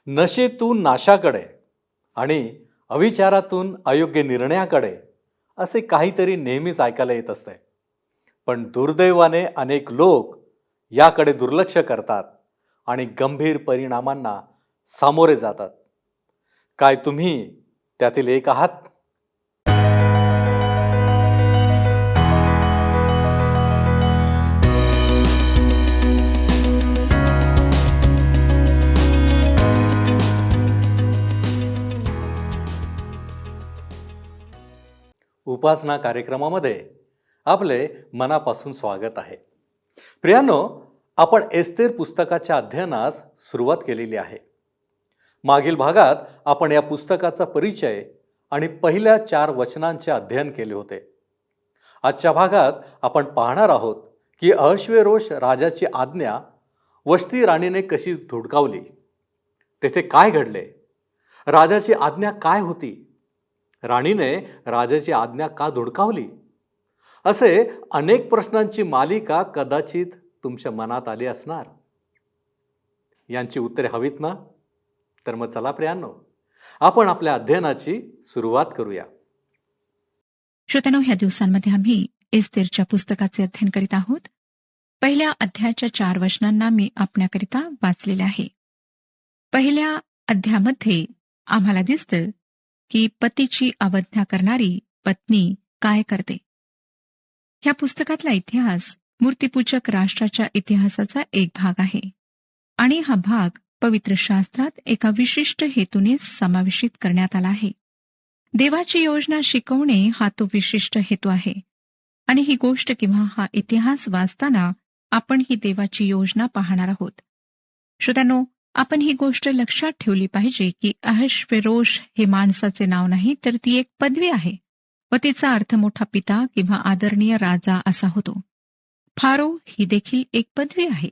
नशेतून नाशाकडे आणि अविचारातून अयोग्य निर्णयाकडे असे काहीतरी नेहमीच ऐकायला येत असते. पण दुर्दैवाने अनेक लोक याकडे दुर्लक्ष करतात आणि गंभीर परिणामांना सामोरे जातात. काय तुम्ही त्यातील एक आहात? उपासना कार्यक्रमामध्ये आपले मनापासून स्वागत आहे. प्रियांनो, आपण एस्तेर पुस्तकाच्या अध्ययनास सुरुवात केलेली आहे. मागील भागात आपण या पुस्तकाचा परिचय आणि पहिल्या 4 वचनांचे अध्ययन केले होते. आजच्या भागात आपण पाहणार आहोत की अहश्वेरोश राजाची आज्ञा वष्टी राणीने कशी धुडकावली. तेथे काय घडले? राजाची आज्ञा काय होती? राणीने राजाची आज्ञा का धुडकावली? असे अनेक प्रश्नांची मालिका कदाचित तुमच्या मनात आली असणार. यांची उत्तरे हवीत ना? तर मग चला प्रियांनो, आपण आपल्या अध्ययनाची सुरुवात करूया. श्रोत्यांनो, ह्या दिवसांमध्ये आम्ही एस्तेरच्या पुस्तकाचे अध्ययन करीत आहोत. पहिल्या अध्यायाच्या 4 वचनांना मी आपल्याकरिता वाचलेले आहे. पहिल्या अध्यायामध्ये आम्हाला दिसतं की पतीची अवज्ञा करणारी पत्नी काय करते. ह्या पुस्तकातला इतिहास मूर्तिपूजक राष्ट्राच्या इतिहासाचा एक भाग आहे आणि हा भाग पवित्र शास्त्रात एका विशिष्ट हेतूने समावेशित करण्यात आला आहे. देवाची योजना शिकवणे हा तो विशिष्ट हेतू आहे आणि ही गोष्ट किंवा हा इतिहास वाचताना आपण ही देवाची योजना पाहणार आहोत. श्रोत्यांनो, आपण ही गोष्ट लक्षात ठेवली पाहिजे की अहश्वेरोश हे माणसाचे नाव नाही, तर ती एक पदवी आहे व तिचा अर्थ मोठा पिता किंवा आदरणीय राजा असा होतो. फारो ही देखील एक पदवी आहे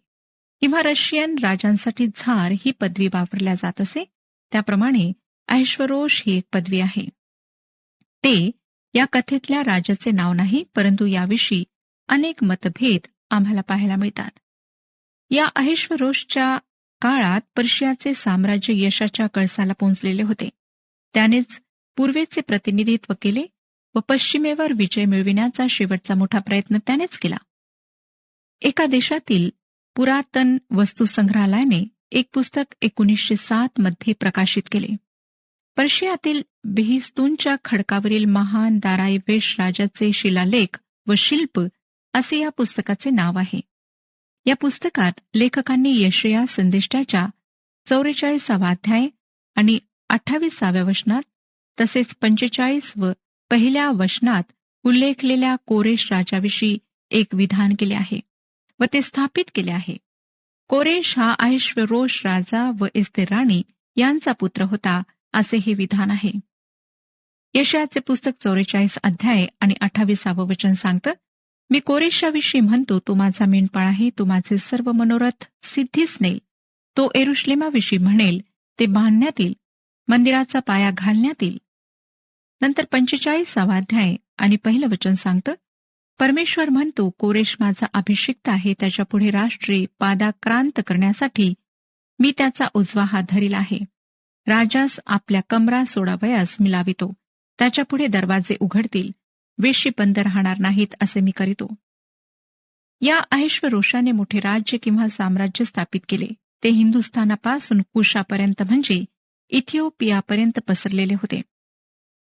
किंवा रशियन राजांसाठी झार ही पदवी वापरल्या जात असे, त्याप्रमाणे अहश्वेरोश ही एक पदवी आहे. ते या कथेतल्या राजाचे नाव नाही, परंतु याविषयी अनेक मतभेद आम्हाला पाहायला मिळतात. या अहश्वेरोशच्या काळात पर्शियाचे साम्राज्य यशाच्या कळसाला पोहोचलेले होते. त्यानेच पूर्वेचे प्रतिनिधित्व केले व पश्चिमेवर विजय मिळविण्याचा शेवटचा मोठा प्रयत्न त्यानेच केला. एका देशातील पुरातन वस्तुसंग्रहालयाने एक पुस्तक 1907 मध्ये प्रकाशित केले. पर्शियातील बेहिस्तूनच्या खडकावरील महान दारायवेश राजाचे शिलालेख व शिल्प असे या पुस्तकाचे नाव आहे. या पुस्तकात लेखकांनी यशया संदेष्टाच्या 44 अध्याय आणि 28 वचनात तसेच 45 व पहिल्या वचनात उल्लेखलेल्या कोरेश राजाविषयी एक विधान केले आहे व ते स्थापित केले आहे. कोरेश हा अहश्वेरोश राजा व एस्तेर राणी यांचा पुत्र होता असे हे विधान आहे. यशयाचे पुस्तक 44 अध्याय आणि 28 वचन सांगतं, मी कोरेशाविषयी म्हणतो, तो माझा मेंढपाळ आहे, तो माझे सर्व मनोरथ सिद्धीस नेल. तो यरुश्लेमाविषयी म्हणेल, ते बांधण्यात येईल, मंदिराचा पाया घालण्यात येईल. नंतर 45 अध्याय आणि पहिलं वचन सांगतं, परमेश्वर म्हणतो, कोरेश माझा अभिषिक्त आहे, त्याच्यापुढे राष्ट्रे पादाक्रांत करण्यासाठी मी त्याचा उजवा हात धरील आहे. राजास आपल्या कमरा सोडावयास मी लावितो, त्याच्यापुढे दरवाजे उघडतील, वेशी बंद राहणार नाहीत असे मी करीतो. या अहश्वेरोशाने मोठे राज्य किंवा साम्राज्य स्थापित केले. ते हिंदुस्थानापासून कुशापर्यंत म्हणजे इथिओपियापर्यंत पसरलेले होते.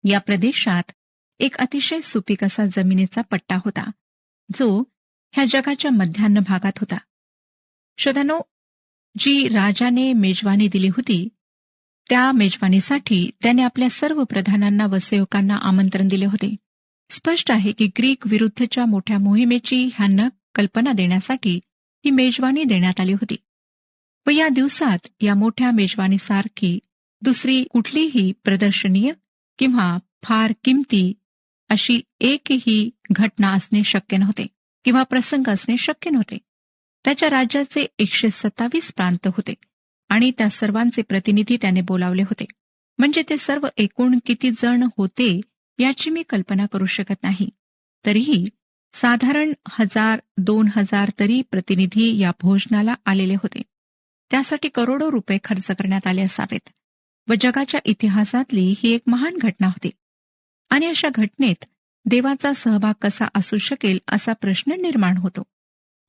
या प्रदेशात एक अतिशय सुपीक असा जमिनीचा पट्टा होता, जो ह्या जगाच्या मध्यान्ह भागात होता. श्रोत्यांनो, जी राजाने मेजवानी दिली होती, त्या मेजवानीसाठी त्याने आपल्या सर्व प्रधानांना व सेवकांना आमंत्रण दिले होते. स्पष्ट आहे की ग्रीक विरुद्धच्या मोठ्या मोहिमेची ह्यांना कल्पना देण्यासाठी ही मेजवानी देण्यात आली होती व या दिवसात या मोठ्या मेजवानीसारखी दुसरी कुठलीही प्रदर्शनीय किंवा फार किमती अशी एकही घटना असणे शक्य नव्हते किंवा प्रसंग असणे शक्य नव्हते. त्याच्या राज्याचे 127 प्रांत होते आणि त्या सर्वांचे प्रतिनिधी त्याने बोलावले होते. म्हणजे ते सर्व एकूण किती जण होते याची मी कल्पना करू शकत नाही. तरीही साधारण 1000-2000 तरी प्रतिनिधी या भोजनाला आलेले होते. त्यासाठी करोडो रुपये खर्च करण्यात आले असावेत व जगाच्या इतिहासातली ही एक महान घटना होती. आणि अशा घटनेत देवाचा सहभाग कसा असू शकेल असा प्रश्न निर्माण होतो.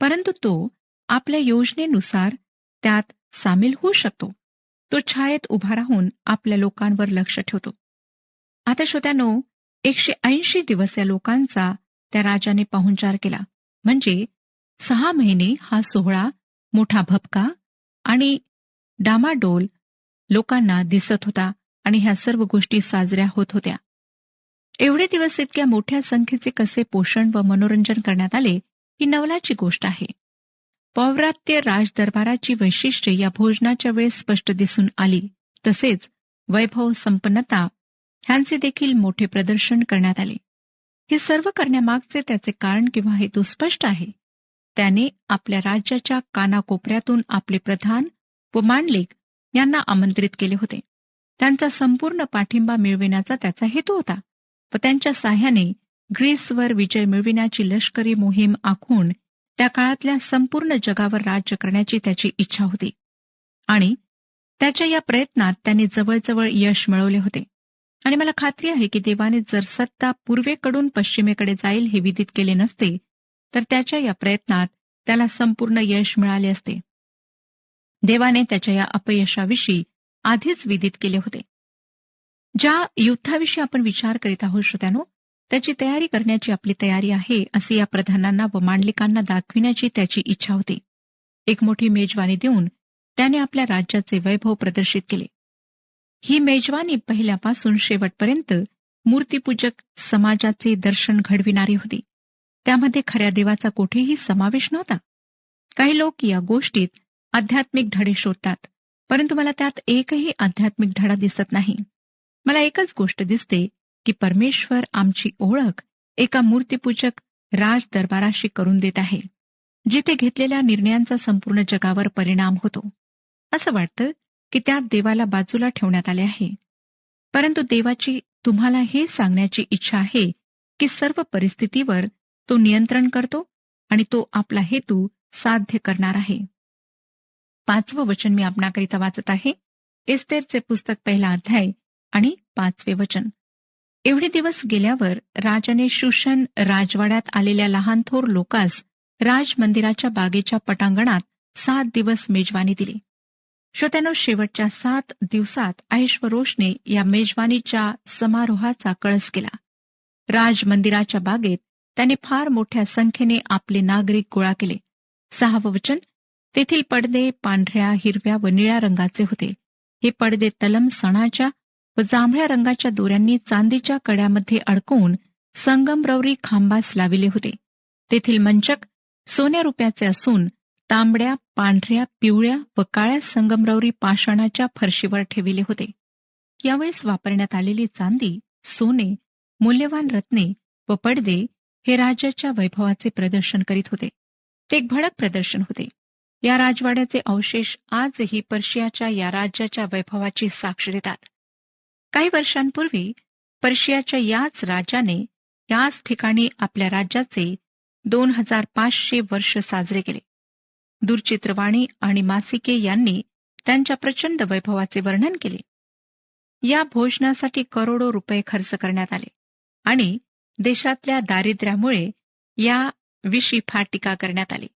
परंतु तो आपल्या योजनेनुसार त्यात सामील होऊ शकतो. तो छायेत उभा राहून आपल्या लोकांवर लक्ष ठेवतो. आता श्रोत्यानो, 180 दिवस या लोकांचा त्या राजाने पाहुणचार केला. म्हणजे 6 महिने हा सोहळा मोठा भपका आणि डामाडोल लोकांना दिसत होता आणि ह्या सर्व गोष्टी साजऱ्या होत होत्या. एवढे दिवस इतक्या मोठ्या संख्येचे कसे पोषण व मनोरंजन करण्यात आले ही नवलाची गोष्ट आहे. पौर्वात्य राजदरबाराची वैशिष्ट्ये या भोजनाच्या वेळेस स्पष्ट दिसून आली. तसेच वैभव, संपन्नता ह्यांचे देखील मोठे प्रदर्शन करण्यात आले. हे सर्व करण्यामागचे त्याचे कारण किंवा हेतू स्पष्ट आहे. त्याने आपल्या राज्याच्या कानाकोपऱ्यातून आपले प्रधान व मांडलिक यांना आमंत्रित केले होते. त्यांचा संपूर्ण पाठिंबा मिळविण्याचा त्याचा हेतू होता व त्यांच्या साह्याने ग्रीसवर विजय मिळविण्याची लष्करी मोहीम आखून त्या काळातल्या संपूर्ण जगावर राज्य करण्याची त्याची इच्छा होती. आणि त्याच्या या प्रयत्नात त्यांनी जवळजवळ यश मिळवले होते. आणि मला खात्री आहे की देवाने जर सत्ता पूर्वेकडून पश्चिमेकडे जाईल हे विदित केले नसते तर त्याच्या या प्रयत्नात त्याला संपूर्ण यश मिळाले असते. देवाने त्याच्या या अपयशाविषयी आधीच विदित केले होते. ज्या युद्धाविषयी आपण विचार करीत आहोत श्रोत्यानो, त्याची तयारी करण्याची आपली तयारी आहे असे या प्रधानांना व मांडलिकांना दाखविण्याची त्याची इच्छा होती. एक मोठी मेजवानी देऊन त्याने आपल्या राज्याचे वैभव प्रदर्शित केले. ही मेजवानी पहिल्यापासून शेवटपर्यंत मूर्तीपूजक समाजाचे दर्शन घडविणारी होती. त्यामध्ये खऱ्या देवाचा कुठेही समावेश नव्हता. काही लोक या गोष्टीत आध्यात्मिक धडे शोधतात, परंतु मला त्यात एकही आध्यात्मिक धडा दिसत नाही. मला एकच गोष्ट दिसते की परमेश्वर आमची ओळख एका मूर्तीपूजक राजदरबाराशी करून देत आहे, जिथे घेतलेल्या निर्णयांचा संपूर्ण जगावर परिणाम होतो. असं वाटतं की त्यात देवाला बाजूला ठेवण्यात आले आहे. परंतु देवाची तुम्हाला हे सांगण्याची इच्छा आहे की सर्व परिस्थितीवर तो नियंत्रण करतो आणि तो आपला हेतू साध्य करणार आहे. 5वं वचन मी आपणाकरिता वाचत आहे. एस्तेरचे पुस्तक 1 अध्याय आणि 5वे वचन. एवढे दिवस गेल्यावर राजाने शूशन राजवाड्यात आलेल्या लहान थोर लोकास राजमंदिराच्या बागेच्या पटांगणात 7 दिवस मेजवानी दिली. श्रोत्यानो, शेवटच्या 7 दिवसात अहेश्वरोषने या मेजवानीच्या समारोहाचा कळस केला. राजमंदिराच्या बागेत त्याने फार मोठ्या संख्येने आपले नागरिक गोळा केले. 6वं वचन. तेथील पडदे पांढऱ्या, हिरव्या व निळ्या रंगाचे होते. हे पडदे तलम सणाच्या व जांभळ्या रंगाच्या दोऱ्यांनी चांदीच्या कड्यामध्ये अडकवून संगमरवरी खांबास लाविले होते. तेथील मंचक सोन्या रुपयाचे असून तांबड्या, पांढऱ्या, पिवळ्या व काळ्या संगमरवरी पाषाणाच्या फरशीवर ठेविले होते. यावेळेस वापरण्यात आलेली चांदी, सोने, मूल्यवान रत्ने व पडदे हे राज्याच्या वैभवाचे प्रदर्शन करीत होते. ते एक भडक प्रदर्शन होते. या राजवाड्याचे अवशेष आजही पर्शियाच्या या राज्याच्या वैभवाची साक्ष देतात. काही वर्षांपूर्वी पर्शियाच्या याच राजाने याच ठिकाणी आपल्या राज्याचे 2500 वर्ष साजरे केले. दूरचित्रवाणी आणि मासिके यांनी त्यांच्या प्रचंड वैभवाचे वर्णन केले. या भोजनासाठी करोडो रुपये खर्च करण्यात आले आणि देशातल्या दारिद्र्यामुळे या विषयी फार टीका करण्यात आली.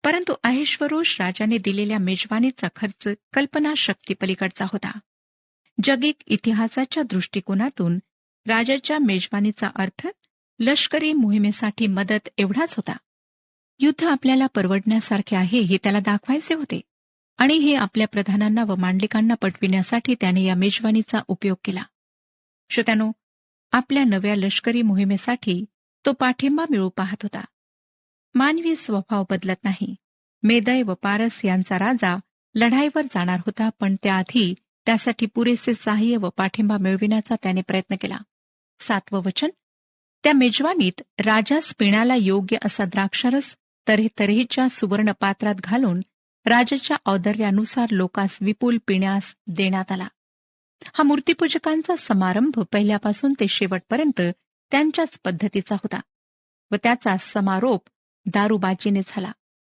परंतु अहेश्वरोष राजाने दिलेल्या मेजवानीचा खर्च कल्पनाशक्तीपलीकडचा होता. जगिक इतिहासाच्या दृष्टिकोनातून राजाच्या मेजवानीचा अर्थ लष्करी मोहिमेसाठी मदत एवढाच होता. युद्ध आपल्याला परवडण्यासारखे आहे हे त्याला दाखवायचे होते आणि हे आपल्या प्रधानांना व मांडलिकांना पटविण्यासाठी त्याने या मेजवानीचा उपयोग केला. श्रोत्यानो, आपल्या नव्या लष्करी मोहिमेसाठी तो पाठिंबा मिळवू पाहत होता. मानवी स्वभाव बदलत नाही. मेदय व पारस यांचा राजा लढाईवर जाणार होता, पण त्याआधी त्यासाठी पुरेसे सहाय्य व पाठिंबा मिळविण्याचा त्याने प्रयत्न केला. 7वं वचन. त्या मेजवानीत राजास पिण्याला योग्य असा द्राक्षारस तऱ्हेतऱ्हेच्या सुवर्ण पात्रात घालून राजाच्या औदार्यानुसार लोकास विपुल पिण्यास देण्यात आला. हा मूर्तीपूजकांचा समारंभ पहिल्यापासून ते शेवटपर्यंत त्यांच्याच पद्धतीचा होता व त्याचा समारोप दारूबाजीने झाला.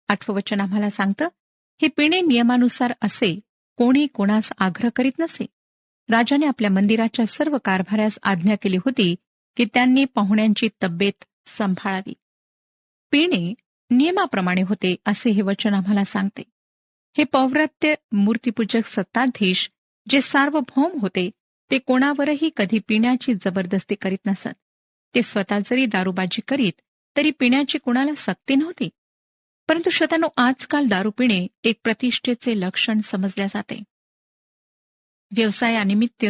8वं वचन आम्हाला सांगतं, हे पिणे नियमानुसार असे कोणी कोणास आग्रह करीत नसे. राजाने आपल्या मंदिराच्या सर्व कारभाऱ्यास आज्ञा केली होती की त्यांनी पाहुण्यांची तब्येत सांभाळावी. पिणे नियमाप्रमाणे होते असे हे वचन आम्हाला सांगते. हे पौव्रत्य मूर्तीपूजक सत्ताधीश जे सार्वभौम होते ते कोणावरही कधी पिण्याची जबरदस्ती करीत नसत. ते स्वतः जरी दारूबाजी करीत तरी पिण्याची कोणाला सक्ती नव्हती. परंतु श्रोत्यांनो, आजकाल दारू पिणे एक प्रतिष्ठेचे लक्षण समजले जाते. व्यवसायानिमित्त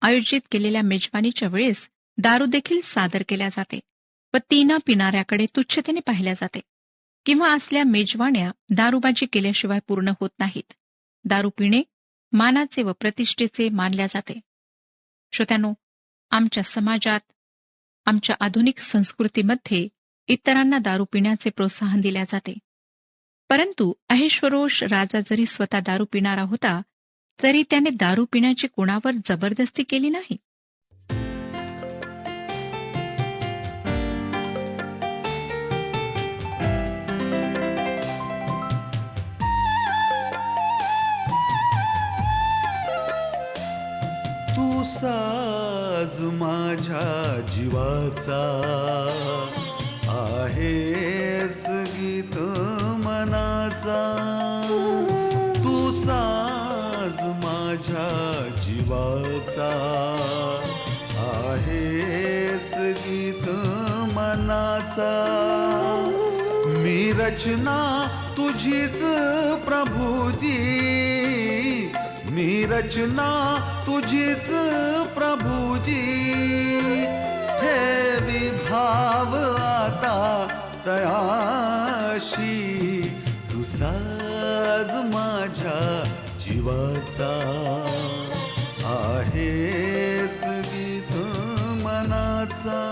आयोजित केलेल्या मेजवानीच्या वेळेस दारू देखील सादर केल्या जाते व ती न पिणाऱ्याकडे तुच्छतेने पाहिल्या जाते. किंवा असल्या मेजवान्या दारूबाजी केल्याशिवाय पूर्ण होत नाहीत. दारू पिणे मानाचे व प्रतिष्ठेचे मानल्या जाते. श्रोत्यांनो, आमच्या समाजात, आमच्या आधुनिक संस्कृतीमध्ये इतरांना दारू पिण्याचे प्रोत्साहन दिले जाते. परंतु अहेश्वरोष राजा जरी स्वतः दारू पिणारा होता तरी त्याने दारू पिण्याची कोणावर जबरदस्ती केली नाही. तू साज माझ्या जीवाचा आहेस गीत मनाचा. तू साज माझ्या जीवाचा आहेस गीत मनाचा. मी रचना तुझीच प्रभुजी, मी रचना तुझीच प्रभुजी. ठेवी भाव आता तयाशी. तू साज माझ्या जीवाचा आहेस गीत मनाचा.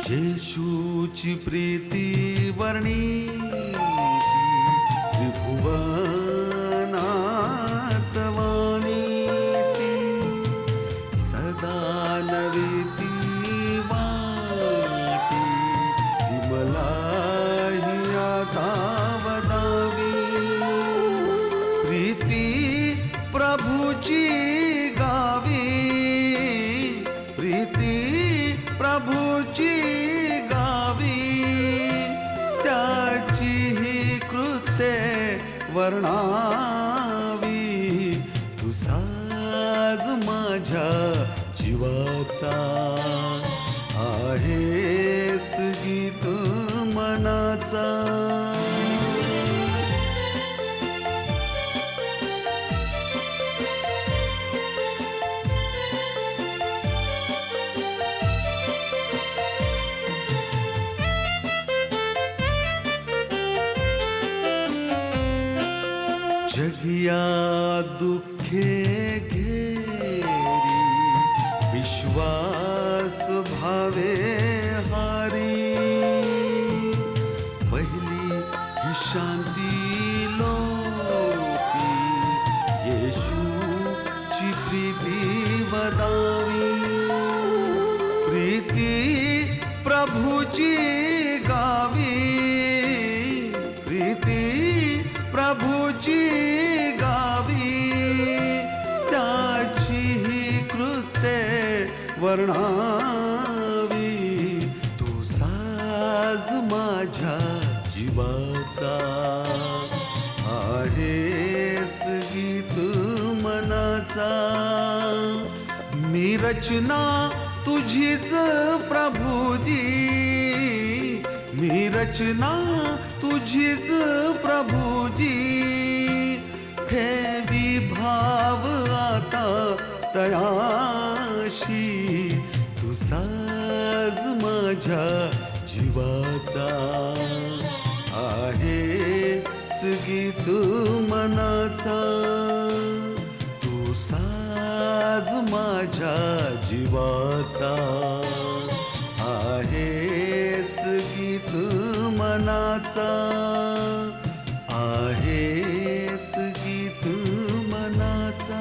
येशूची प्रीती वर्णी त्रिभुवनात वानीती. सदा नवीती वाटी ती मलाही आता वदावी. प्रीती प्रभूची गावी, प्रीती प्रभूची गावी. त्याची ही कृत्ये वर्णावी. तू साज माझ्या जीवाचा आहेस गीत मनाचा. जगिया दुःखे घेरी विश्वास भावे हारी. पहिली ही शांती लोपी येशूची प्रीती वदावी. प्रीती प्रभूची गावी, प्रीती प्रभूची गावी. त्याची ही कृत्ये वर्णावी. तू साज माझ्या जीवाचा आहेस गीत मनाचा. मी रचना तुझीच प्रभुजी, मी रचना तुझीच प्रभुजी. ठेवी भाव आता तयाशी. तू साज माझ्या जीवाचा आहेस गीत मनाचा. तू साज माझ्या जीवाचा आहेस गीत मनाचा. मनाचा आहेस गीत मनाचा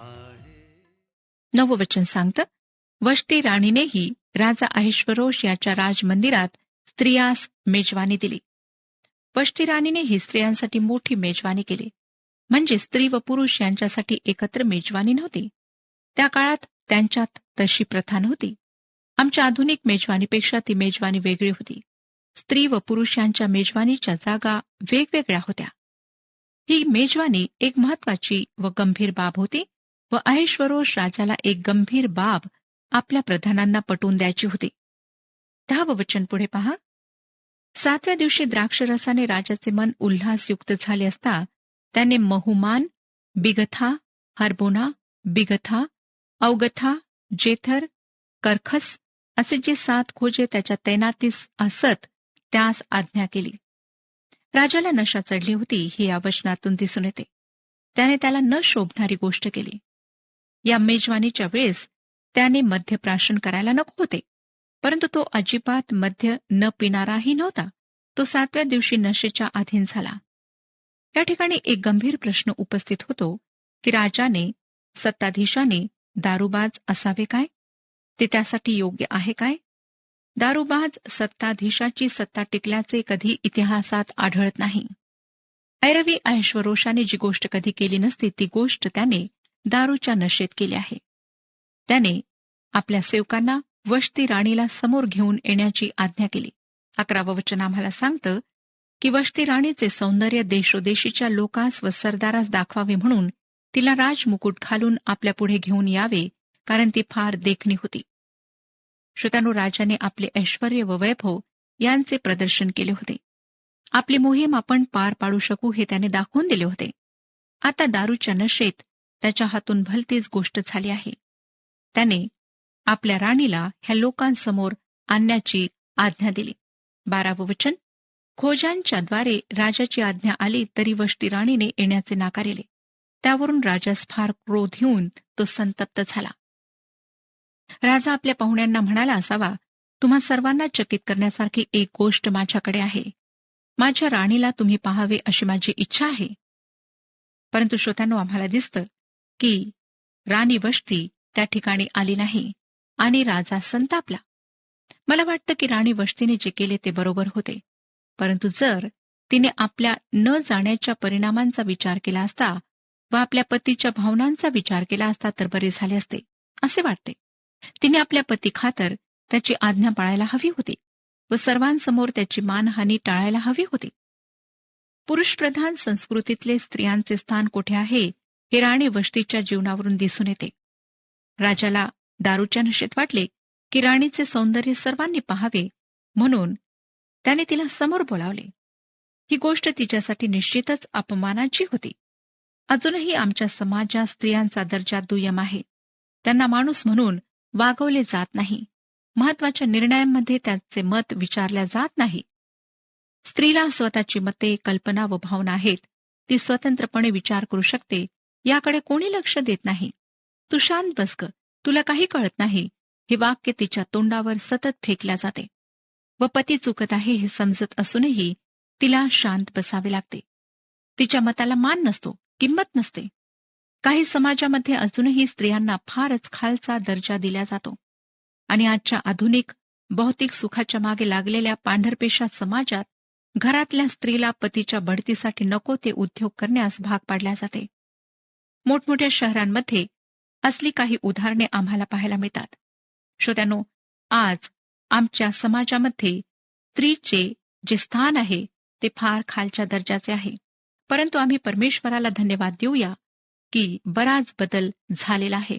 आहे. नववचन सांगतं, वष्टी राणीनेही राजा अहेश्वरोश याच्या राजमंदिरात स्त्रियास मेजवानी दिली. वष्टी राणीनेही स्त्रियांसाठी मोठी मेजवानी केली. म्हणजे स्त्री व पुरुष यांच्यासाठी एकत्र मेजवानी नव्हती. त्या काळात त्यांच्यात तशी प्रथा नव्हती. आमच्या आधुनिक मेजवानीपेक्षा ती मेजवानी वेगळी होती. स्त्री व पुरुष यांच्या मेजवानीच्या जागा वेगवेगळ्या होत्या. ही मेजवानी एक महत्वाची व गंभीर बाब होती व अहेश्वरोश राजाला एक गंभीर बाब आपल्या प्रधानांना पटवून द्यायची होती. 10वं वचन पुढे पहा. 7व्या दिवशी द्राक्षरसाने राजाचे मन उल्हासयुक्त झाले असता त्याने महुमान, बिगथा, हरबोना, बिगथा, अवगथा, जेथर, करखस असे जे 7 खोजे त्याच्या तैनातीस असत त्यास आज्ञा केली. राजाला नशा चढली होती ही या वचनातून दिसून येते. त्याने त्याला न शोभणारी गोष्ट केली. या मेजवानीच्या वेळेस त्याने मद्यप्राशन करायला नको होते, परंतु तो अजिबात मद्य न पिणाराही नव्हता. तो 7व्या दिवशी नशेच्या अधीन झाला. या ठिकाणी एक गंभीर प्रश्न उपस्थित होतो की राजाने, सत्ताधीशाने दारूबाज असावे काय? ते त्यासाठी योग्य आहे काय? दारूबाज सत्ताधीशाची सत्ता टिकल्याचे कधी इतिहासात आढळत नाही. ऐरवी अहेश्वरोशाने जी गोष्ट कधी केली नसती ती गोष्ट त्याने दारूच्या नशेत केली आहे. त्याने आपल्या सेवकांना वष्टी राणीला समोर घेऊन येण्याची आज्ञा केली. 11वं वचन आम्हाला सांगतं की वष्टी राणीचे सौंदर्य देशोदेशीच्या लोकांस व सरदारास दाखवावे म्हणून तिला राजमुकुट घालून आपल्यापुढे घेऊन यावे, कारण ती फार देखणी होती. श्रोत्यानो, राजाने आपले ऐश्वर्य व वैभव यांचे प्रदर्शन केले होते. आपली मोहीम आपण पार पाडू शकू हे त्याने दाखवून दिले होते. आता दारूच्या नशेत त्याच्या हातून भलतीच गोष्ट झाली आहे. त्याने आपल्या राणीला ह्या लोकांसमोर आणण्याची आज्ञा दिली. 12वं वचन. खोजांच्याद्वारे राजाची आज्ञा आली तरी वष्टी राणीने येण्याचे नाकारिले. त्यावरून राजास फार क्रोध येऊन तो संतप्त झाला. राजा आपल्या पाहुण्यांना म्हणाला असावा, तुम्हा सर्वांना चकित करण्यासारखी एक गोष्ट माझ्याकडे आहे. माझ्या राणीला तुम्ही पाहावे अशी माझी इच्छा आहे. परंतु श्रोत्यांनो, आम्हाला दिसतं की राणी वष्टी त्या ठिकाणी आली नाही आणि राजा संतापला. मला वाटतं की राणी वष्टीने जे केले ते बरोबर होते, परंतु जर तिने आपल्या न जाण्याच्या परिणामांचा विचार केला असता व आपल्या पतीच्या भावनांचा विचार केला असता तर बरे झाले असते असे वाटते. तिने आपल्या पतीखातर त्याची आज्ञा पाळायला हवी होती व सर्वांसमोर त्याची मानहानी टाळायला हवी होती. पुरुषप्रधान संस्कृतीतले स्त्रियांचे स्थान कुठे आहे हे राणी वष्टीच्या जीवनावरून दिसून येते. राजाला दारूच्या नशेत वाटले की राणीचे सौंदर्य सर्वांनी पाहावे, म्हणून त्याने तिला समोर बोलावले. ही गोष्ट तिच्यासाठी निश्चितच अपमानाची होती. अजूनही आमच्या समाजात स्त्रियांचा दर्जा दुय्यम आहे. त्यांना माणूस म्हणून वागवले जात नाही. महत्वाच्या निर्णयांमध्ये त्यांचे मत विचारल्या जात नाही. स्त्रीला स्वतःची मते, कल्पना व भावना आहेत. ती स्वतंत्रपणे विचार करू शकते, याकडे कोणी लक्ष देत नाही. तू शांत बस ग, तुला काही कळत नाही, हे वाक्य तिच्या तोंडावर सतत फेकल्या जाते व पती चुकत आहे हे समजत असूनही तिला शांत बसावे लागते. तिच्या मताला मान नसतो, किंमत नसते. काही समाजामध्ये अजूनही स्त्रियांना फारच खालचा दर्जा दिला जातो आणि आजच्या आधुनिक भौतिक सुखाच्या मागे लागलेल्या पांढरपेशा समाजात घरातल्या स्त्रीला पतीच्या बढतीसाठी नको ते उद्योग करण्यास भाग पाडल्या जाते. मोठमोठ्या शहरांमध्ये असली काही उदाहरणे आम्हाला पाहायला मिळतात. श्रोत्यांनो, आज आमच्या समाजामध्ये स्त्रीचे जे स्थान आहे ते फार खालच्या दर्जाचे आहे. परंतु आम्ही परमेश्वराला धन्यवाद देऊया की बराच बदल झालेला आहे.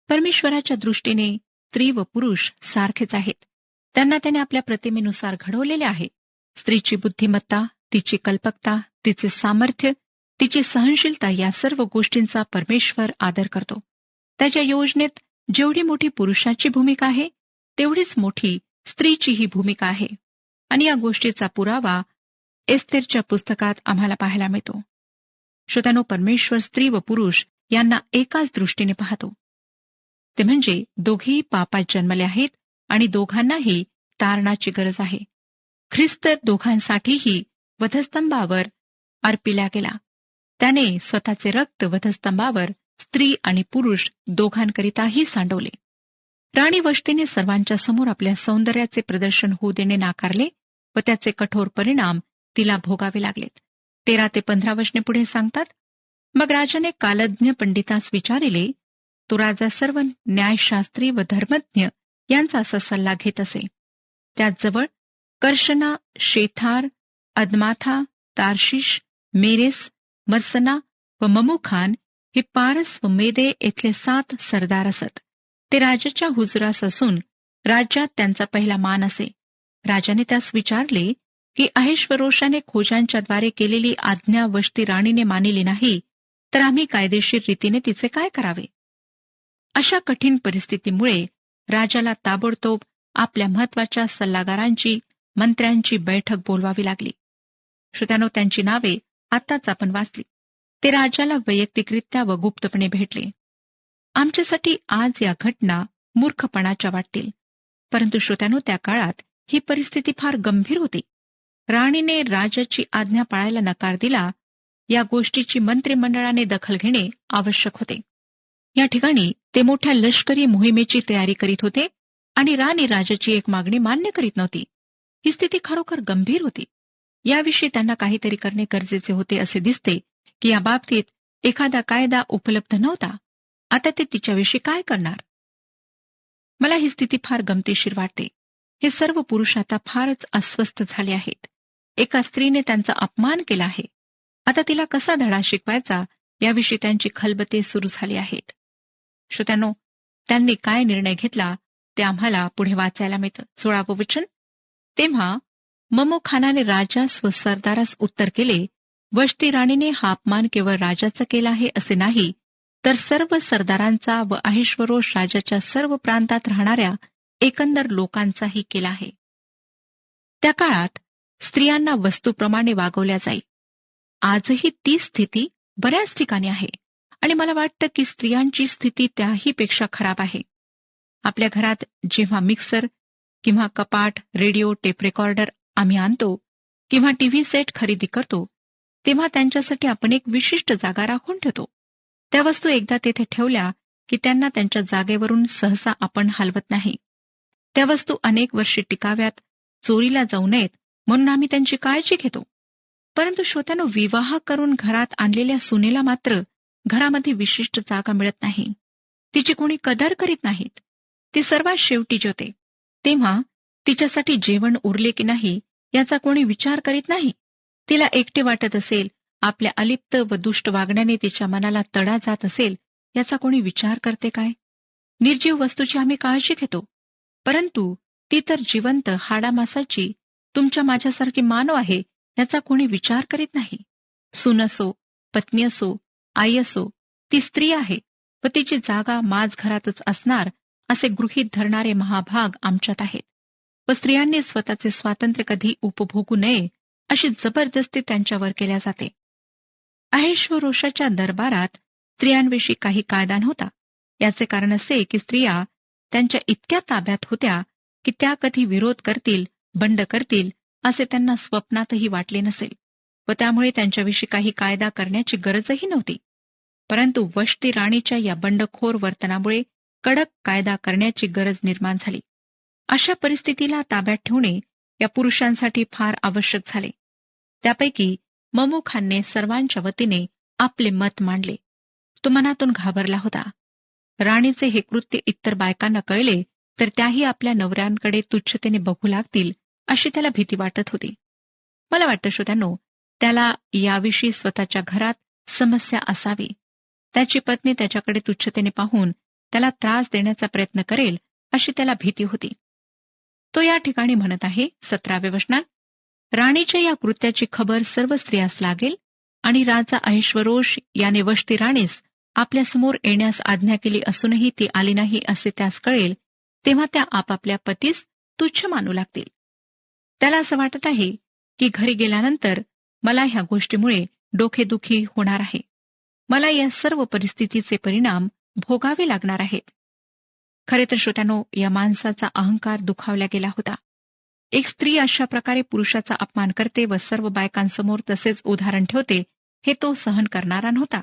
परमेश्वराच्या दृष्टीने स्त्री व पुरुष सारखेच आहेत. त्यांना त्याने आपल्या प्रतिमेनुसार घडवलेले आहे. स्त्रीची बुद्धिमत्ता, तिची कल्पकता, तिचे सामर्थ्य, तिची सहनशीलता या सर्व गोष्टींचा परमेश्वर आदर करतो. त्याच्या योजनेत जेवढी मोठी पुरुषाची भूमिका आहे तेवढीच मोठी स्त्रीचीही भूमिका आहे आणि या गोष्टीचा पुरावा एस्तेरच्या पुस्तकात आम्हाला पाहायला मिळतो. श्रोत्यानो, परमेश्वर स्त्री व पुरुष यांना एकाच दृष्टीने पाहतो. ते म्हणजे दोघेही पापात जन्मले आहेत आणि दोघांनाही तारणाची गरज आहे. ख्रिस्त दोघांसाठीही वधस्तंभावर अर्पिला गेला. त्याने स्वतःचे रक्त वधस्तंभावर स्त्री आणि पुरुष दोघांकरिताही सांडवले. राणी वष्टीने सर्वांच्या समोर आपल्या सौंदर्याचे प्रदर्शन होऊ देणे नाकारले व त्याचे कठोर परिणाम तिला भोगावे लागलेत. 13 ते 15 वचने पुढे सांगतात, मग राजाने कालज्ञ पंडितास विचारिले. तो राजा सर्व न्यायशास्त्री व धर्मज्ञ यांचा असा सल्ला घेत असे. त्याचजवळ कर्शना, शेथार, अदमाथा, तार्शिश, मेरेस, मर्सना व ममुखान हे पारस व मेदे येथले 7 सरदार असत. ते राजाच्या हुजुरास असून राज्यात त्यांचा पहिला मान असे. राजाने त्यास विचारले की अहेश्वरोषाने खोजांच्याद्वारे केलेली आज्ञा वष्टी राणीने मानिली नाही, तर आम्ही कायदेशीर रीतीने तिचे काय करावे? अशा कठीण परिस्थितीमुळे राजाला ताबडतोब आपल्या महत्वाच्या सल्लागारांची, मंत्र्यांची बैठक बोलवावी लागली. श्रोत्यानो, त्यांची नावे आताच आपण वाचली. ते राजाला वैयक्तिकरित्या व गुप्तपणे भेटले. आमच्यासाठी आज या घटना मूर्खपणाच्या वाटतील, परंतु श्रोत्यानो, त्या काळात ही परिस्थिती फार गंभीर होती. राणीने राजाची आज्ञा पाळायला नकार दिला. या गोष्टीची मंत्रिमंडळाने दखल घेणे आवश्यक होते. या ठिकाणी ते मोठ्या लष्करी मोहिमेची तयारी करीत होते आणि राणी राजाची एक मागणी मान्य करीत नव्हती. ही स्थिती खरोखर गंभीर होती. याविषयी त्यांना काहीतरी करणे गरजेचे होते असे दिसते की या बाबतीत एखादा कायदा उपलब्ध नव्हता. आता ते तिच्याविषयी काय करणार? मला ही स्थिती फार गमतीशीर वाटते. हे सर्व पुरुष आता फारच अस्वस्थ झाले आहेत. एका स्त्रीने त्यांचा अपमान केला आहे. आता तिला कसा धडा शिकवायचा याविषयी त्यांची खलबते सुरू झाली आहेत. श्रोत्यानो, त्यांनी काय निर्णय घेतला ते आम्हाला पुढे वाचायला मिळतं. 16वे वचन, तेव्हा ममोखानाने राजास व सरदारास उत्तर केले, वष्टी राणीने हा अपमान केवळ राजाचा केला आहे असे नाही, तर सर्व सरदारांचा व अहेश्वरोष राजाच्या सर्व प्रांतात राहणाऱ्या एकंदर लोकांचाही केला आहे. त्या काळात स्त्रियांना वस्तूप्रमाणे वागवल्या जाई. आजही ती स्थिती बऱ्याच ठिकाणी आहे आणि मला वाटतं की स्त्रियांची स्थिती त्याहीपेक्षा खराब आहे. आपल्या घरात जेव्हा मिक्सर किंवा कपाट, रेडिओ, टेप रेकॉर्डर आम्ही आणतो किंवा टीव्ही सेट खरेदी करतो, तेव्हा त्यांच्यासाठी आपण एक विशिष्ट जागा राखून ठेवतो. त्या वस्तू एकदा तेथे ठेवल्या की त्यांना त्यांच्या जागेवरून सहसा आपण हलवत नाही. त्या वस्तू अनेक वर्षे टिकाव्यात, चोरीला जाऊ नयेत म्हणून आम्ही त्यांची काळजी घेतो. परंतु श्रोत्यानो, विवाह करून घरात आणलेल्या सुनेला मात्र घरामध्ये विशिष्ट जागा मिळत नाही. तिची कोणी कदर करीत नाहीत. ती सर्वात शेवटी जेवते. तेव्हा तिच्यासाठी जेवण उरले की नाही याचा कोणी विचार करीत नाही. तिला एकटे वाटत असेल, आपल्या अलिप्त व दुष्ट वागण्याने तिच्या मनाला तडा जात असेल, याचा कोणी विचार करते काय? निर्जीव वस्तूची आम्ही काळजी घेतो, परंतु ती तर जिवंत हाडामासाची तुमच्या माझ्यासारखी मानव आहे याचा कोणी विचार करीत नाही. सून असो, पत्नी असो, आई असो, ती स्त्री आहे व तिची जागा माझ घरातच असणार असे गृहीत धरणारे महाभाग आमच्यात आहेत. व स्त्रियांनी स्वतःचे स्वातंत्र्य कधी उपभोगू नये अशी जबरदस्ती त्यांच्यावर केल्या जाते. अहेश्वरोषाच्या दरबारात स्त्रियांविषयी काही कायदा नव्हता. याचे कारण असे की स्त्रिया त्यांच्या इतक्या ताब्यात होत्या की त्या कधी विरोध करतील, बंड करतील असे त्यांना स्वप्नातही वाटले नसेल व त्यामुळे त्यांच्याविषयी काही कायदा करण्याची गरजही नव्हती. परंतु वष्टी राणीच्या या बंडखोर वर्तनामुळे कडक कायदा करण्याची गरज निर्माण झाली. अशा परिस्थितीला ताब्यात ठेवणे या पुरुषांसाठी फार आवश्यक झाले. त्यापैकी ममुखानने सर्वांच्या वतीने आपले मत मांडले. तो मनातून घाबरला होता. राणीचे हे कृत्य इतर बायकांना कळले तर त्याही आपल्या नवऱ्यांकडे तुच्छतेने बघू लागतील अशी त्याला भीती वाटत होती. मला वाटतं श्रोत्यांनो, त्याला याविषयी स्वतःच्या घरात समस्या असावी. त्याची पत्नी त्याच्याकडे तुच्छतेने पाहून त्याला त्रास देण्याचा प्रयत्न करेल अशी त्याला भीती होती. तो या ठिकाणी म्हणत आहे 17व्या वचनात, राणीच्या या कृत्याची खबर सर्व स्त्रियास लागेल आणि राजा अहेश्वरोष याने वष्टी राणीस आपल्यासमोर येण्यास आज्ञा केली असूनही ती आली नाही असे त्यास कळेल, तेव्हा त्या आपापल्या पतीस तुच्छ मानू लागतील. त्याला असं वाटत आहे की घरी गेल्यानंतर मला ह्या गोष्टीमुळे डोकेदुखी होणार आहे. मला या सर्व परिस्थितीचे परिणाम भोगावे लागणार आहेत. खरे तर श्रोत्यानो, या माणसाचा अहंकार दुखावला गेला होता. एक स्त्री अशा प्रकारे पुरुषाचा अपमान करते व सर्व बायकांसमोर तसेच उदाहरण ठेवते, हे तो सहन करणारा नव्हता.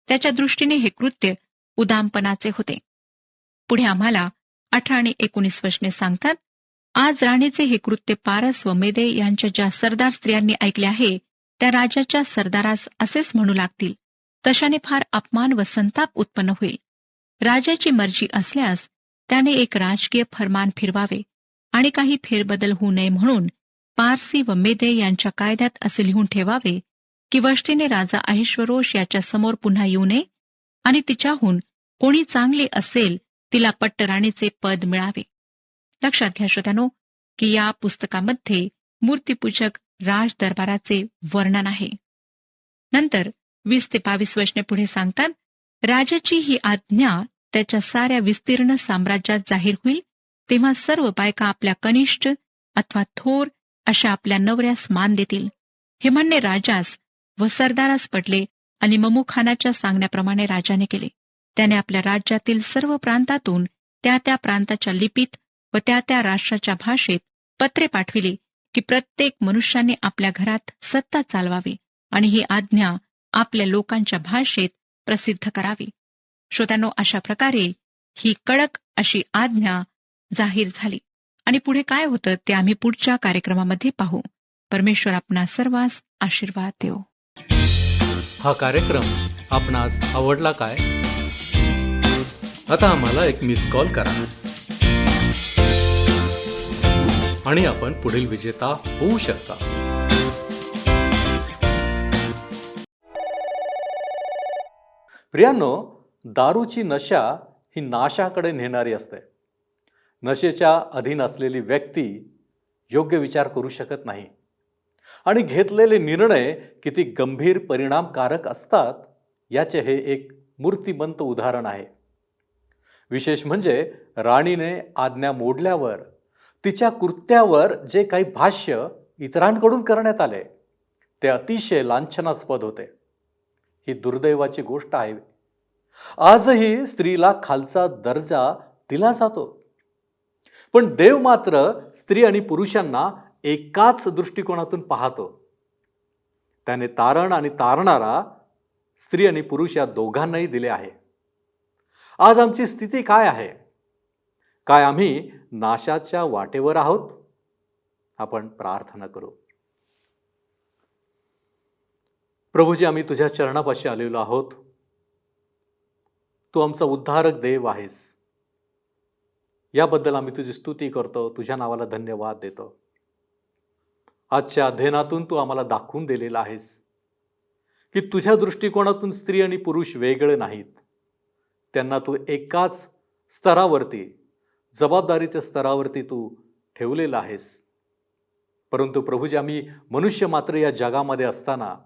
त्याच्या दृष्टीने हे कृत्य उदामपणाचे होते. पुढे आम्हाला 18 आणि 19 वचने सांगतात, आज राणीचे हे कृत्य पारस व मेदे यांच्या ज्या सरदार स्त्रियांनी ऐकले आहे, त्या राजाच्या सरदारास असेच म्हणू लागतील. तशाने फार अपमान व संताप उत्पन्न होईल. राजाची मर्जी असल्यास त्याने एक राजकीय फरमान फिरवावे आणि काही फेरबदल होऊ नये म्हणून पारसी व मेदे यांच्या कायद्यात असे लिहून ठेवावे की वष्टीने राजा अहिश्वरोष याच्या समोर पुन्हा येऊ नये आणि तिच्याहून कोणी चांगली असेल तिला पट्टराणीचे पद मिळावे. लक्षात घ्या श्रोत्यानो की या पुस्तकामध्ये मूर्तीपूजक राज दरबाराचे वर्णन आहे. नंतर 20 ते 22 वचने पुढे सांगतात, राजाची ही आज्ञा त्याच्या साऱ्या विस्तीर्ण साम्राज्यात जाहीर होईल, तेव्हा सर्व बायका आपल्या कनिष्ठ अथवा थोर अशा आपल्या नवऱ्यास मान देतील. हे म्हणणे राजास व सरदारास पटले आणि ममुखानाच्या सांगण्याप्रमाणे राजाने केले. त्याने आपल्या राज्यातील सर्व प्रांतातून त्या त्या प्रांताच्या लिपीत व त्या त्या राष्ट्राच्या भाषेत पत्रे पाठविली की प्रत्येक मनुष्याने आपल्या घरात सत्ता चालवावी आणि ही आज्ञा आपल्या लोकांच्या भाषेत प्रसिद्ध करावी. श्रोत्यांनो, अशा प्रकारे ही कडक अशी आज्ञा जाहीर झाली. आणि पुढे काय होतं ते आम्ही पुढच्या कार्यक्रमामध्ये पाहू. परमेश्वर आपणा सर्वांस आशीर्वाद देवो. हा कार्यक्रम आपणास आवडला काय? आता आम्हाला एक मिस कॉल करा आणि आपण पुढील विजेता होऊ शकता. प्रियांनो, दारूची नशा ही नाशाकडे नेणारी असते. नशेच्या अधीन असलेली व्यक्ती योग्य विचार करू शकत नाही आणि घेतलेले निर्णय किती गंभीर परिणामकारक असतात याचे हे एक मूर्तिमंत उदाहरण आहे. विशेष म्हणजे राणीने आज्ञा मोडल्यावर तिच्या कृत्यावर जे काही भाष्य इतरांकडून करण्यात आले ते अतिशय लांछनास्पद होते. ही दुर्दैवाची गोष्ट आहे. आजही स्त्रीला खालचा दर्जा दिला जातो, पण देव मात्र स्त्री आणि पुरुषांना एकाच दृष्टिकोनातून पाहतो. त्याने तारण आणि तारणारा स्त्री आणि पुरुष या दोघांनाही दिले आहे. आज आमची स्थिती काय आहे? काय आम्ही नाशाच्या वाटेवर आहोत? आपण प्रार्थना करू. प्रभूजी, आम्ही तुझ्या चरणापाशी आलेलो आहोत. तू आमचा उद्धारक देव आहेस. याबद्दल आम्ही तुझी स्तुती करतो, तुझ्या नावाला धन्यवाद देतो. आजच्या अध्ययनातून तू आम्हाला दाखवून दिलेला आहेस की तुझ्या दृष्टिकोनातून स्त्री आणि पुरुष वेगळे नाहीत. त्यांना तू एकाच स्तरावरती, जबाबदारीच्या स्तरावरती तू ठेवलेला आहेस. परंतु प्रभूजी, आम्ही मनुष्य मात्र या जगामध्ये असताना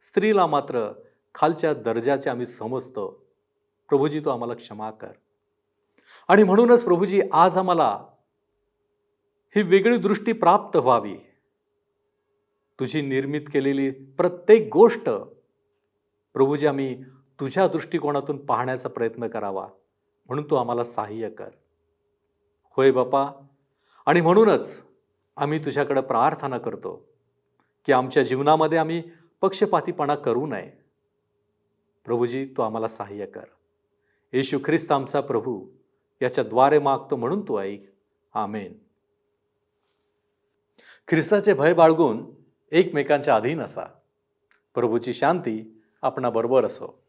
स्त्रीला मात्र खालच्या दर्जाचे आम्ही समजतो. प्रभूजी, तू आम्हाला क्षमा कर. आणि म्हणूनच प्रभूजी, आज आम्हाला ही वेगळी दृष्टी प्राप्त व्हावी. तुझी निर्मित केलेली प्रत्येक गोष्ट प्रभूजी आम्ही तुझ्या दृष्टिकोनातून पाहण्याचा प्रयत्न करावा, म्हणून तू आम्हाला सहाय्य कर. होय बापा, आणि म्हणूनच आम्ही तुझ्याकडे प्रार्थना करतो की आमच्या जीवनामध्ये आम्ही पक्षपातीपणा करू नये. प्रभूजी, तू आम्हाला सहाय्य कर. येशू ख्रिस्त आमचा प्रभू याच्याद्वारे मागतो, म्हणून तू ऐक. आमेन. ख्रिस्ताचे भय बाळगून एकमेकांच्या अधीन असा. प्रभूची शांती आपणाबरोबर असो.